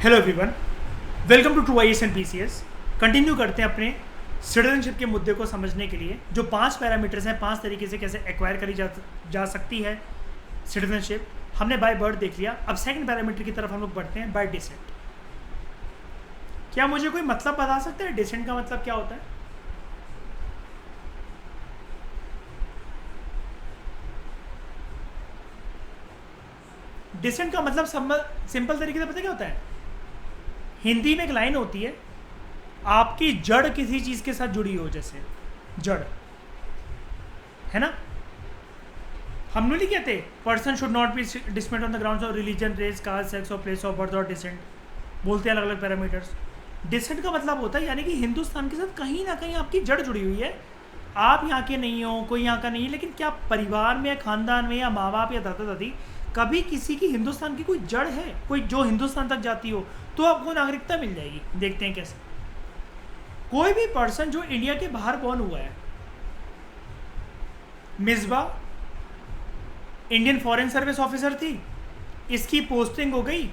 Hello everyone, welcome to IAS and PCS। Continue करते हैं अपने सिटीजनशिप के मुद्दे को समझने के लिए। जो 5 पैरामीटर्स हैं, 5 तरीके से कैसे एक्वायर करी जा सकती है सिटीजनशिप। हमने बाय बर्थ देख लिया। अब सेकंड पैरामीटर की तरफ हम लोग बढ़ते हैं, बाय डिसेंट। क्या मुझे कोई मतलब बता सकता है डिसेंट का मतलब क्या होता है? डिसेंट का मतलब सिंपल तरीके से पता क्या होता है? हिंदी में एक लाइन होती है, आपकी जड़ किसी चीज के साथ जुड़ी हो, जैसे जड़ है ना। हम लोग नहीं कहते person should not be discriminated on the grounds of religion, race, caste, sex और प्लेस ऑफ बर्थ और डिसेंट। बोलते हैं अलग अलग पैरामीटर्स। डिसेंट का मतलब होता है यानी कि हिंदुस्तान के साथ कहीं ना कहीं आपकी जड़ जुड़ी हुई है। आप यहाँ के नहीं हो, कोई यहाँ का नहीं है, लेकिन क्या परिवार में या खानदान में या माँ बाप या दादा दादी कभी किसी की हिंदुस्तान की कोई जड़ है, कोई जो हिंदुस्तान तक जाती हो, तो आपको नागरिकता मिल जाएगी। देखते हैं कैसे। कोई भी पर्सन जो इंडिया के बाहर बॉर्न हुआ है, Misbah Indian foreign service officer थी, इसकी पोस्टिंग हो गई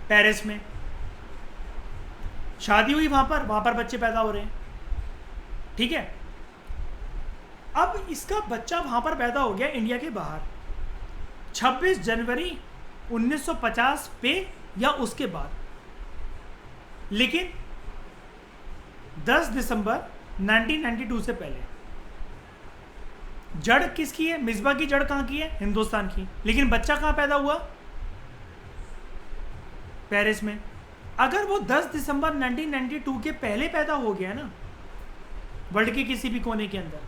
पेरिस में, शादी हुई वहां पर बच्चे पैदा हो रहे हैं, ठीक है। अब इसका बच्चा वहां पर पैदा हो गया इंडिया के बाहर 26 जनवरी 1950 पे या उसके बाद, लेकिन 10 दिसंबर 1992 से पहले। जड़ किसकी है? मिसबा की जड़ कहाँ की है? हिंदुस्तान की। लेकिन बच्चा कहाँ पैदा हुआ? पेरिस में। अगर वो 10 दिसंबर 1992 के पहले पैदा हो गया ना, वर्ल्ड के किसी भी कोने के अंदर,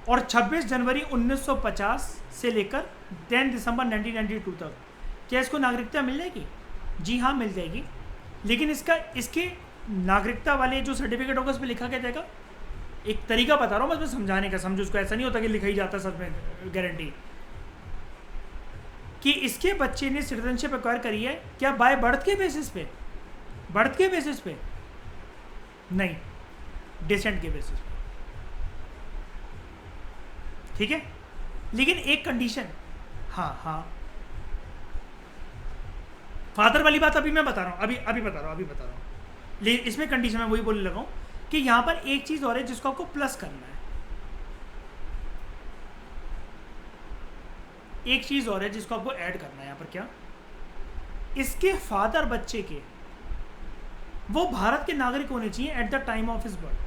और 26 जनवरी 1950 से लेकर 10 दिसंबर 1992 तक, क्या इसको नागरिकता मिल जाएगी? जी हाँ, मिल जाएगी। लेकिन इसके नागरिकता वाले जो सर्टिफिकेट होगा उस पर लिखा क्या जाएगा? एक तरीका बता रहा हूँ बस मैं समझाने का, समझो उसको। ऐसा नहीं होता कि लिखा ही जाता सब में गारंटी कि इसके बच्चे ने सिटीजनशिप एक्वायर करी है। क्या बाय बर्थ के बेसिस पे? बर्थ के बेसिस पे नहीं, डिसेंट के बेसिस पे, ठीक है। लेकिन एक कंडीशन, हाँ, फादर वाली बात अभी मैं बता रहा हूँ, अभी बता रहा हूँ। लेकिन इसमें कंडीशन मैं वही बोलने लगा हूँ कि यहाँ पर एक चीज़ और है जिसको आपको प्लस करना है। एक चीज़ और है जिसको आपको ऐड करना है यहाँ पर। क्या? इसके फादर बच्चे के वो भारत के नागरिक होने चाहिए at the time of his birth.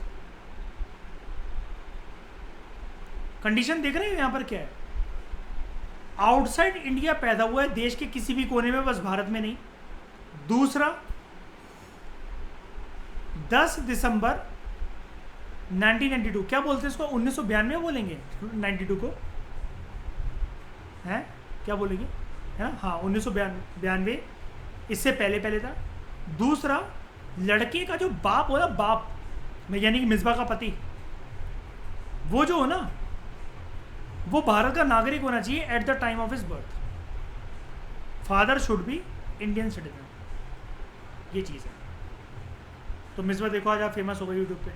Condition देख रहे हैं यहाँ पर क्या है? आउटसाइड इंडिया पैदा हुआ है, देश के किसी भी कोने में, बस भारत में नहीं। दूसरा, 10 दिसंबर 1992, क्या बोलते हैं इसको? 1992 बोलेंगे 92 को, हैं? क्या बोलेंगे? है ना? हाँ, 1992, इससे पहले था। दूसरा, लड़के का जो बाप हो ना, बाप यानी कि मिसबा का पति, वो जो हो ना, वो भारत का नागरिक होना चाहिए at the time of his birth. Father should be Indian citizen. ये चीज़ है। तो मिसबा देखो आज आप फेमस हो गए यूट्यूब पे,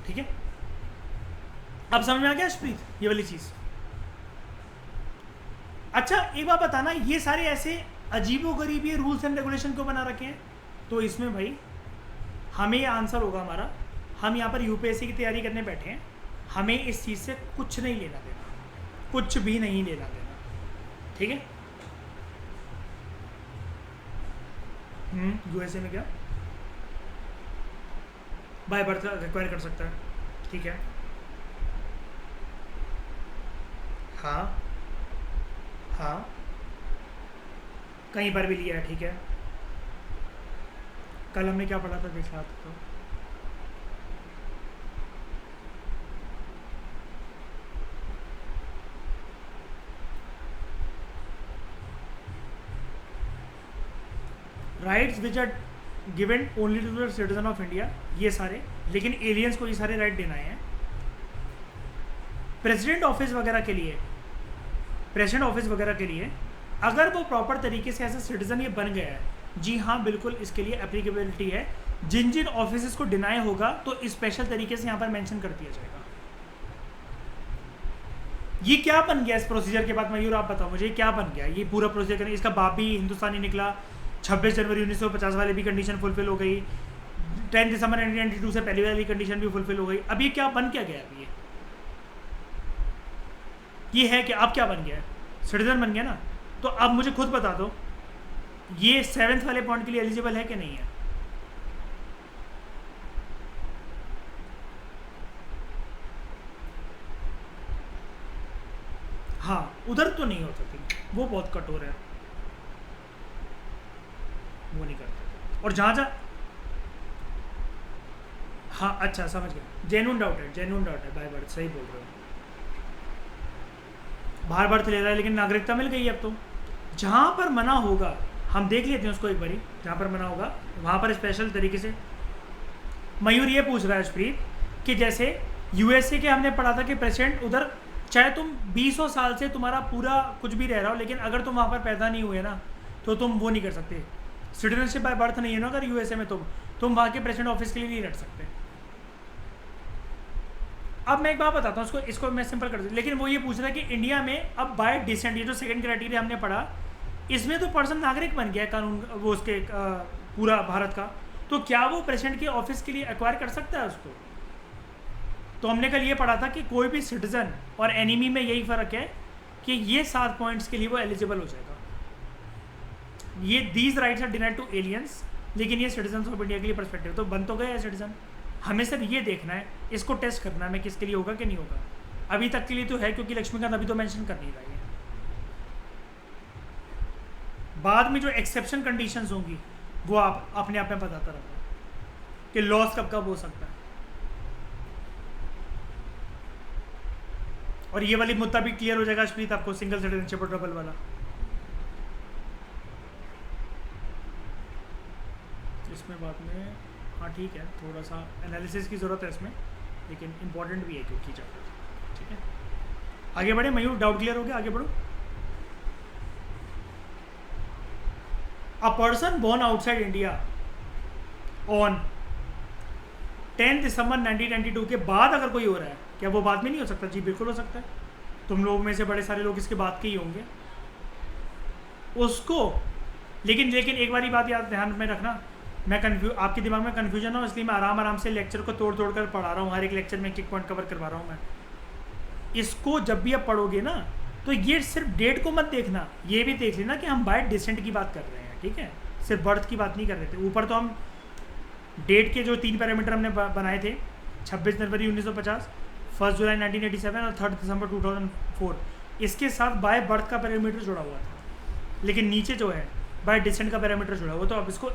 ठीक है। अब समझ में आ गया स्प्रीत, ये वाली चीज़? अच्छा, एक बात बताना, ये सारे ऐसे अजीबोगरीब ये रूल्स एंड रेगुलेशन क्यों बना रखे हैं? तो इसमें भाई हमें ये आंसर होगा हमारा। हम यहाँ पर UPSC की तैयारी करने बैठे हैं, हमें इस चीज़ से कुछ नहीं लेना देना, कुछ भी नहीं लेना देना, ठीक है। USA में क्या बाय बर्थ रिक्वायर कर सकता है, ठीक है। हाँ, कहीं पर भी लिया है, ठीक है। कल हमने क्या पढ़ा था, देख रहा था तो rights which are given only to the citizen of India, ये सारे। लेकिन एलियंस को ये सारे राइट देना है। प्रेसिडेंट ऑफिस वगैरह के लिए अगर वो प्रॉपर तरीके से एज ए सिटीजन ये बन गया है, जी हाँ, बिल्कुल इसके लिए एप्लीकेबिलिटी है। जिन जिन ऑफिस को डिनाई होगा तो स्पेशल तरीके से यहाँ पर मेंशन कर दिया जाएगा। ये क्या बन गया इस प्रोसीजर के बाद? मयूर आप बताओ मुझे क्या बन गया ये पूरा प्रोसीजर करने? इसका बाप भी हिंदुस्तानी निकला, 26 जनवरी 1950 वाले भी कंडीशन फुलफिल हो गई, 10 दिसंबर 1992 से पहले वाली कंडीशन भी फुलफिल हो गई। अब ये क्या बन क्या गया? अब ये है कि अब क्या बन गया है? सिटीजन बन गया ना। तो अब मुझे खुद बता दो ये 7th वाले पॉइंट के लिए एलिजिबल है कि नहीं है? हाँ, उधर तो नहीं हो सकती, वो बहुत कठोर है, वो नहीं करते। और जहाँ जहाँ हाँ अच्छा समझ गया, जेन्युइन डाउट है बाय बर्थ, सही बोल रहे हो। बाहर बर्थ ले रहा है लेकिन नागरिकता मिल गई अब तो। जहाँ पर मना होगा हम देख लेते हैं उसको एक बारी, जहाँ पर मना होगा वहाँ पर स्पेशल तरीके से। मयूर ये पूछ रहा है अशप्रीत कि जैसे यूएसए के हमने पढ़ा था कि प्रेसिडेंट उधर चाहे तुम 20 साल से तुम्हारा पूरा कुछ भी रह रहा हो, लेकिन अगर तुम वहाँ पर पैदा नहीं हुए ना तो तुम वो नहीं कर सकते, सिटीजनशिप बाय बर्थ नहीं है ना अगर यूएसए में, तुम वहाँ के प्रेसिडेंट ऑफिस के लिए नहीं लड़ सकते। अब मैं एक बात बताता हूँ इसको मैं सिंपल कर दूँ, लेकिन वो ये पूछ रहा है कि इंडिया में अब बाय डिसेंट, ये जो सेकंड क्राइटेरिया हमने पढ़ा, इसमें तो पर्सन नागरिक बन गया कानून वो उसके पूरा भारत का, तो क्या वो प्रेसिडेंट के ऑफिस के लिए एक्वायर कर सकता है उसको? तो हमने कल ये पढ़ा था कि कोई भी सिटीजन और एनिमी में यही फ़र्क है कि ये 7 पॉइंट्स के लिए वो एलिजिबल हो जाएगा। ये these rights are denied to aliens, लेकिन ये सिटीजन ऑफ इंडिया के लिए पर्सपेक्टिव तो बन तो गया है सिटीजन। हमें सिर्फ ये देखना है, इसको टेस्ट करना है मैं किसके लिए होगा कि नहीं होगा। अभी तक के लिए तो है क्योंकि लक्ष्मीकांत अभी तो मेंशन कर नहीं रही है। बाद में जो एक्सेप्शन कंडीशंस होंगी वो आप अपने आप में बताता रहूँगा कि लॉस कब कब हो सकता है। और ये वाली मुद्दा भी क्लियर हो जाएगा अशप्रीत आपको, सिंगल सिटीजनशिप और डबल वाला। इसमें बाद में हाँ ठीक है, थोड़ा सा एनालिसिस की ज़रूरत है इसमें, लेकिन इंपॉर्टेंट भी है क्योंकि चैप्टर। ठीक है, आगे बढ़े मयूर, डाउट क्लियर हो गया, आगे बढ़ो। A person born outside India on 10 December 1992 के बाद अगर कोई हो रहा है, क्या वो बाद में नहीं हो सकता? जी बिल्कुल हो सकता है। तुम लोग में से बड़े सारे लोग इसके बाद के ही होंगे उसको। लेकिन एक बारी बात याद ध्यान में रखना, मैं आपके दिमाग में कन्फ्यूजन हो इसलिए मैं आराम से लेक्चर को तोड़ कर पढ़ा रहा हूँ, हर एक लेक्चर में एक पॉइंट कवर करवा रहा हूँ मैं। इसको जब भी आप पढ़ोगे ना तो ये सिर्फ डेट को मत देखना, ये भी देख लेना कि हम बाय डिसेंट की बात कर रहे हैं, ठीक है? सिर्फ बर्थ की बात नहीं कर रहे थे। ऊपर तो हम डेट के जो 3 पैरामीटर हमने बनाए थे, 26 जनवरी 1950, 1 जुलाई 1987 और 3 दिसंबर 2004, इसके साथ बाय बर्थ का पैरामीटर जुड़ा हुआ था, लेकिन नीचे जो है बाय डिसेंट का पैरामीटर जुड़ा हुआ। तो अब इसको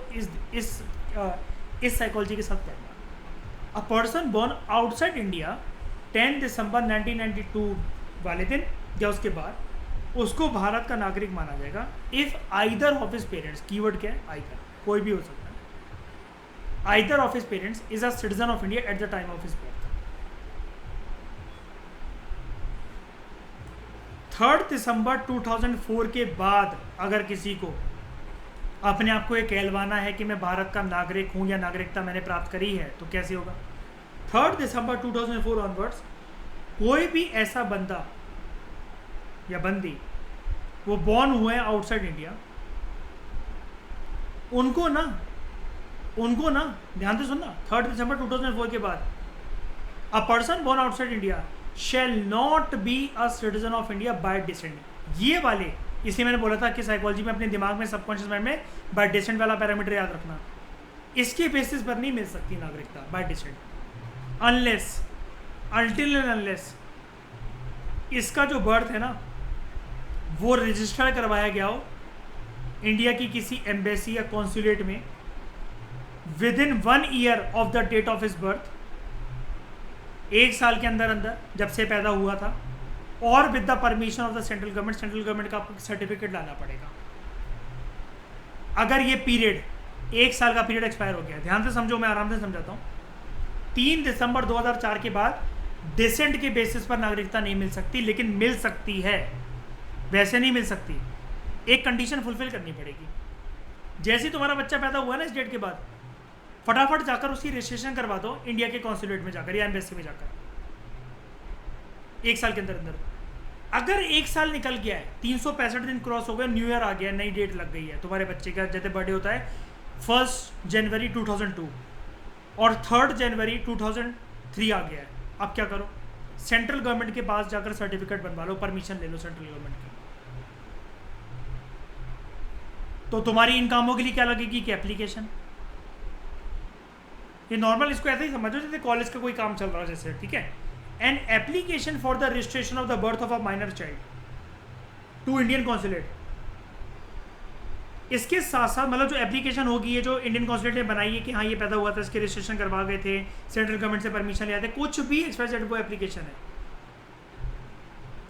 इस साइकोलॉजी के साथ पढ़ना। A person born outside India 10 December 1992 वाले दिन या उसके बाद उसको भारत का नागरिक माना जाएगा if either of his parents, keyword क्या है? आइदर, कोई भी हो सकता है। Either of his parents is a citizen of India at the time of his birth. 3 दिसंबर 2004 के बाद अगर किसी को अपने आप को ये कहलवाना है कि मैं भारत का नागरिक हूँ या नागरिकता मैंने प्राप्त करी है, तो कैसे होगा? 3 दिसंबर 2004 ऑनवर्ड्स कोई भी ऐसा बंदा या बंदी वो बॉर्न हुए हैं आउटसाइड इंडिया, उनको ना ध्यान से सुनना, 3 दिसंबर 2004 के बाद a person born outside India shall not be a citizen of India by decent. ये वाले, इसलिए मैंने बोला था कि साइकोलॉजी में अपने दिमाग में, सबकॉन्शियस माइंड में बाय डिसेंट वाला पैरामीटर याद रखना। इसके बेसिस पर नहीं मिल सकती नागरिकता bye decent unless, until and unless इसका जो बर्थ है ना वो रजिस्टर करवाया गया हो इंडिया की किसी एम्बेसी या कॉन्सुलेट में within 1 year of the date of his birth, 1 साल के अंदर जब से पैदा हुआ था, और with the permission of the central government का आपको सर्टिफिकेट लाना पड़ेगा। अगर ये पीरियड 1 साल का पीरियड एक्सपायर हो गया, ध्यान से समझो, मैं आराम से समझाता हूँ। 3 दिसंबर 2004 के बाद डिसेंट के बेसिस पर नागरिकता नहीं मिल सकती, लेकिन मिल सकती है, वैसे नहीं मिल सकती। एक कंडीशन फुलफिल करनी पड़ेगी। जैसे ही तुम्हारा बच्चा पैदा हुआ ना इस डेट के बाद, फटाफट जाकर उसकी रजिस्ट्रेशन करवा दो इंडिया के कॉन्सुलेट में जाकर या एम्बेसी में जाकर, 1 साल के अंदर अंदर। अगर एक साल निकल गया है, 365 दिन क्रॉस हो गए, न्यू ईयर आ गया, नई डेट लग गई है, तुम्हारे बच्चे का जैसे बर्थडे होता है 1 जनवरी 2002 और 3 जनवरी 2003 आ गया है, अब क्या करो? सेंट्रल गवर्नमेंट के पास जाकर सर्टिफिकेट बनवा लो, परमिशन ले लो सेंट्रल गवर्नमेंट की। तो तुम्हारी इन कामों के लिए क्या लगेगी कि एप्लीकेशन। ये नॉर्मल, इसको ऐसे ही समझो जैसे कॉलेज का कोई काम चल रहा है जैसे, ठीक है। An application for the registration of the birth of a minor child to Indian consulate. इसके साथ साथ मतलब जो एप्लीकेशन होगी, ये जो इंडियन कॉन्सुलेट ने बनाई है कि हाँ ये पैदा हुआ था, इसके रजिस्ट्रेशन करवा गए थे, सेंट्रल गवर्नमेंट से परमिशन लिया था, कुछ भी एक्सपायर वो एप्लीकेशन है,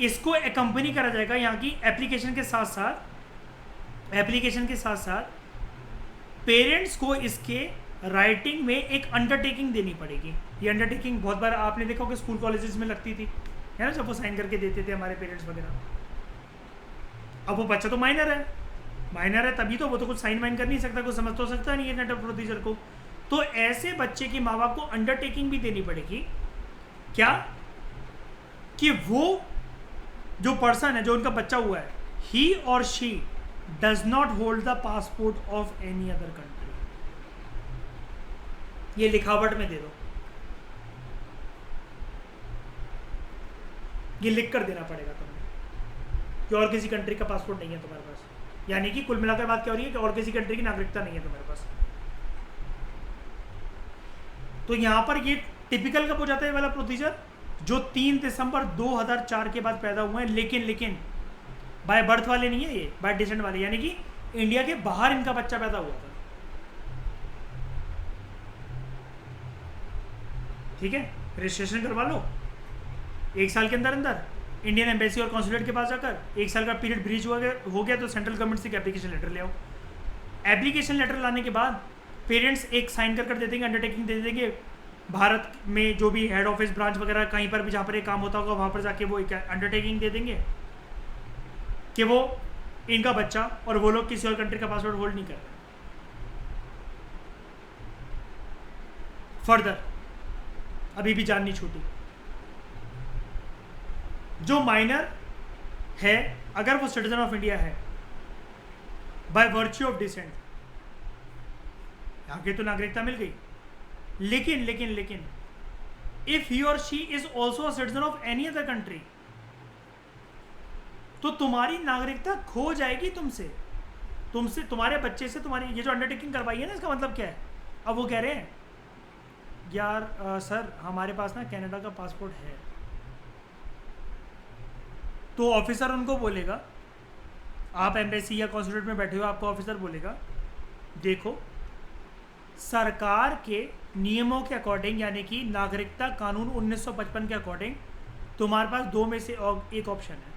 इसको एकम्पनी करा जाएगा यहाँ की एप्लीकेशन के साथ साथ पेरेंट्स को इसके राइटिंग में एक अंडरटेकिंग देनी पड़ेगी। ये अंडरटेकिंग बहुत बार आपने देखा होगा स्कूल कॉलेजेस में लगती थी, है ना, जब वो साइन करके देते थे हमारे पेरेंट्स वगैरह। अब वो बच्चा तो माइनर है तभी तो वो तो कुछ साइन वाइन कर नहीं सकता, कुछ समझ तो सकता नहीं है नेटवर्क प्रोसीजर को। तो ऐसे बच्चे के माँ बाप को अंडरटेकिंग भी देनी पड़ेगी, क्या कि वो जो पर्सन है, जो उनका बच्चा हुआ है, ही और she does not hold the passport of any other country. ये लिखावट में दे दो, ये लिख कर देना पड़ेगा तुम्हें कि और किसी कंट्री का पासपोर्ट नहीं है तुम्हारे पास। यानी कि कुल मिलाकर बात क्या हो रही है कि और किसी कंट्री की नागरिकता नहीं है तुम्हारे पास। तो यहां पर ये टिपिकल कब हो जाता है वाला प्रोसीजर, जो 3 दिसंबर 2004 के बाद पैदा हुए हैं, लेकिन बाय बर्थ वाले नहीं है, ये बाय डिसेंट वाले, यानी कि इंडिया के बाहर इनका बच्चा पैदा हुआ था। ठीक है, रजिस्ट्रेशन करवा लो 1 साल के अंदर इंडियन एम्बेसी और कॉन्सुलेट के पास जाकर। 1 साल का पीरियड ब्रीच हो गया तो सेंट्रल गवर्नमेंट से एक एप्लीकेशन लेटर ले आओ। एप्लीकेशन लेटर लाने के बाद पेरेंट्स एक साइन कर दे देंगे, अंडरटेकिंग दे देंगे। भारत में जो भी हेड ऑफिस ब्रांच वगैरह कहीं पर भी जहाँ पर एक काम होता होगा वहाँ पर जाके वो एक अंडरटेकिंग दे देंगे कि वो इनका बच्चा और वो लोग किसी और कंट्री का पासपोर्ट होल्ड नहीं कर रहे। फर्दर अभी भी जान नहीं छूटी, जो माइनर है अगर वो सिटीजन ऑफ इंडिया है बाय वर्च्यू ऑफ डिसेंट, आगे तो नागरिकता मिल गई, लेकिन इफ ही और she is also a citizen of any other country, तो तुम्हारी नागरिकता खो जाएगी तुमसे तुम्हारे बच्चे से। तुम्हारी ये जो अंडरटेकिंग करवाई है ना, इसका मतलब क्या है? अब वो कह रहे हैं यार सर हमारे पास ना कनाडा का पासपोर्ट है, तो ऑफिसर उनको बोलेगा, आप एम्बेसी या कॉन्सुलेट में बैठे हो, आपको ऑफिसर बोलेगा देखो सरकार के नियमों के अकॉर्डिंग, यानी कि नागरिकता कानून 1955 के अकॉर्डिंग तुम्हारे पास 2 में से एक ऑप्शन है।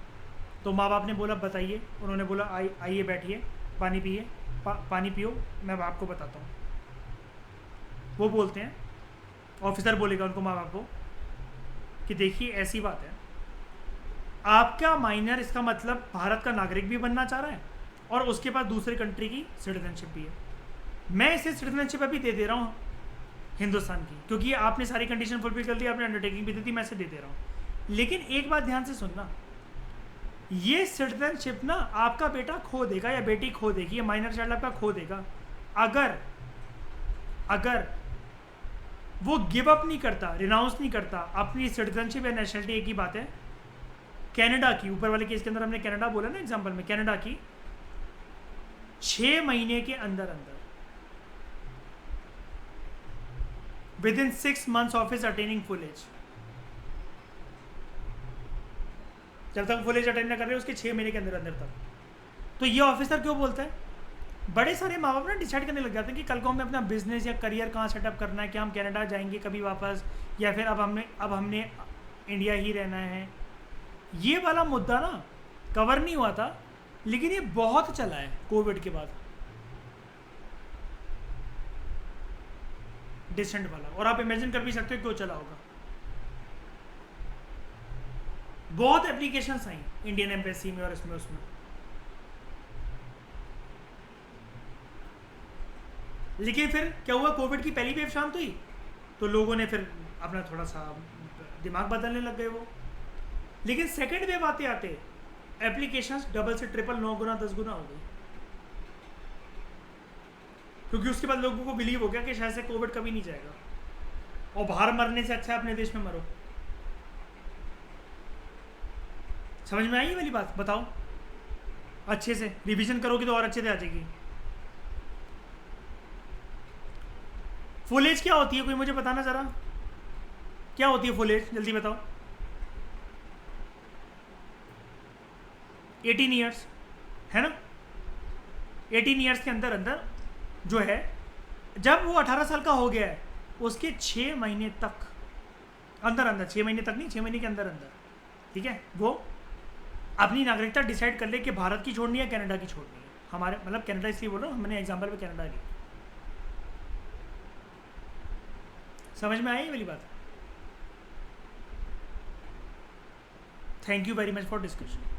तो माँ बाप ने बोला बताइए, उन्होंने बोला आइए बैठिए, पानी पिए, पानी पियो, मैं आपको बताता हूँ। वो बोलते हैं, ऑफिसर बोलेगा उनको, माँ बाप को, कि देखिए ऐसी बात है, आपका माइनर इसका मतलब भारत का नागरिक भी बनना चाह रहा है और उसके पास दूसरे कंट्री की सिटीजनशिप भी है। मैं इसे सिटीजनशिप अभी दे रहा हूँ हिंदुस्तान की, क्योंकि आपने सारी कंडीशन फुलफिल कर दी, आपने अंडरटेकिंग भी दी थी, मैं इसे दे रहा हूँ। लेकिन एक बात ध्यान से सुनना, ये सिटीजनशिप ना आपका बेटा खो देगा या बेटी खो देगी, या माइनर चाइल्ड आपका खो देगा अगर वो गिव अप नहीं करता, रिनाउंस नहीं करता अपनी सिटीजनशिप या नेशनलिटी। एक ही बात है, कनाडा की, ऊपर वाले केस के अंदर हमने कनाडा बोला ना एग्जांपल में, कनाडा की 6 महीने के अंदर within 6 months of his attaining full age, जब तक फुल एज अटेन ना कर रहे उसके 6 महीने के अंदर तक। तो ये ऑफिसर क्यों बोलता है? बड़े सारे माँ बाप ना डिसाइड करने लग जाते हैं कि कल को हमें अपना बिजनेस या करियर कहाँ सेटअप करना है, क्या हम कनाडा जाएंगे कभी वापस, या फिर अब हमने इंडिया ही रहना है। ये वाला मुद्दा ना कवर नहीं हुआ था, लेकिन ये बहुत चला है कोविड के बाद, डिसेंट वाला। और आप इमेजिन कर भी सकते हो क्यों चला होगा। बहुत एप्लीकेशंस आई इंडियन एम्बेसी में और इसमें उसमें। लेकिन फिर क्या हुआ, कोविड की पहली वेव शांत हुई तो लोगों ने फिर अपना थोड़ा सा दिमाग बदलने लग गए वो, लेकिन सेकेंड वेव आते आते एप्लीकेशंस डबल से ट्रिपल, 9 गुना 10 गुना हो गई, क्योंकि उसके बाद लोगों को बिलीव हो गया कि शायद से कोविड कभी नहीं जाएगा और बाहर मरने से अच्छा अपने देश में मरो। समझ में आई ये वाली बात? बताओ अच्छे से रिवीजन करोगे तो और अच्छे से आ जाएगी। फुल एज क्या होती है, कोई मुझे बताना जरा, क्या होती है फुल एज, जल्दी बताओ। 18 ईयर्स है ना, 18 ईयर्स के अंदर अंदर जो है, जब वो 18 साल का हो गया है उसके 6 महीने तक अंदर अंदर, 6 महीने तक नहीं, 6 महीने के अंदर अंदर, ठीक है, वो अपनी नागरिकता डिसाइड कर ले कि भारत की छोड़नी है कनाडा की छोड़नी है। हमारे मतलब कनाडा इसलिए बोल रहा हूँ, हमने एग्जाम्पल पे कनाडा ली। समझ में आई ये वाली बात? Thank you very much for discussion.